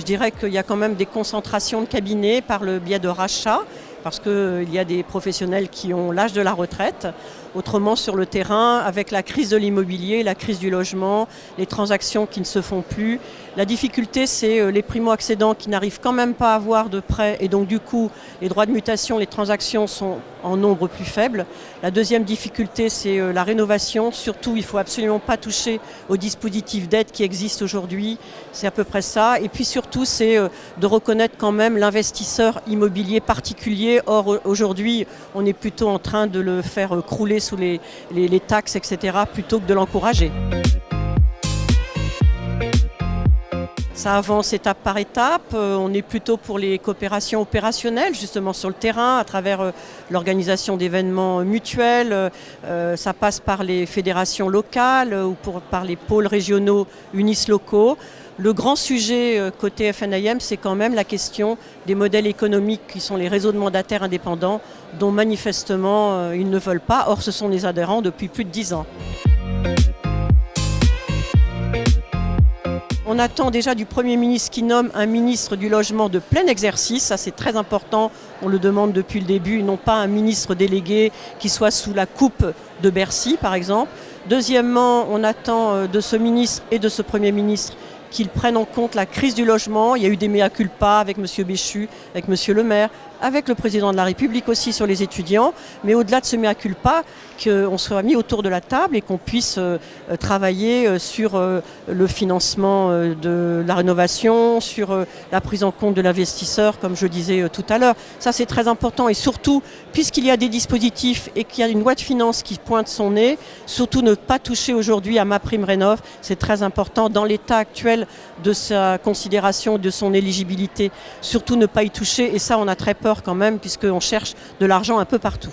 dirais qu'il y a quand même des concentrations de cabinets par le biais de rachats, parce qu'il y a des professionnels qui ont l'âge de la retraite. Autrement, sur le terrain, avec la crise de l'immobilier, la crise du logement, les transactions qui ne se font plus, la difficulté, c'est les primo-accédants qui n'arrivent quand même pas à avoir de prêts et donc du coup, les droits de mutation, les transactions sont en nombre plus faible. La deuxième difficulté, c'est la rénovation. Surtout, il ne faut absolument pas toucher aux dispositifs d'aide qui existent aujourd'hui. C'est à peu près ça. Et puis surtout, c'est de reconnaître quand même l'investisseur immobilier particulier. Or, aujourd'hui, on est plutôt en train de le faire crouler sous les taxes, etc., plutôt que de l'encourager. Ça avance étape par étape. On est plutôt pour les coopérations opérationnelles, justement sur le terrain, à travers l'organisation d'événements mutuels. Ça passe par les fédérations locales ou par les pôles régionaux UNIS locaux. Le grand sujet côté FNIM, c'est quand même la question des modèles économiques qui sont les réseaux de mandataires indépendants, dont manifestement ils ne veulent pas. Or, ce sont des adhérents depuis plus de 10 ans. On attend déjà du Premier ministre qui nomme un ministre du logement de plein exercice, ça c'est très important, on le demande depuis le début, non pas un ministre délégué qui soit sous la coupe de Bercy par exemple. Deuxièmement, on attend de ce ministre et de ce Premier ministre qu'ils prennent en compte la crise du logement. Il y a eu des mea culpa avec M. Béchu, avec M. Le Maire, avec le Président de la République aussi sur les étudiants. Mais au-delà de ce mea culpa, qu'on soit mis autour de la table et qu'on puisse travailler sur le financement de la rénovation, sur la prise en compte de l'investisseur, comme je disais tout à l'heure. Ça, c'est très important. Et surtout, puisqu'il y a des dispositifs et qu'il y a une loi de finances qui pointe son nez, surtout ne pas toucher aujourd'hui à MaPrimeRénov'. C'est très important dans l'état actuel de sa considération, de son éligibilité. Surtout ne pas y toucher. Et ça, on a très peur quand même, puisqu'on cherche de l'argent un peu partout.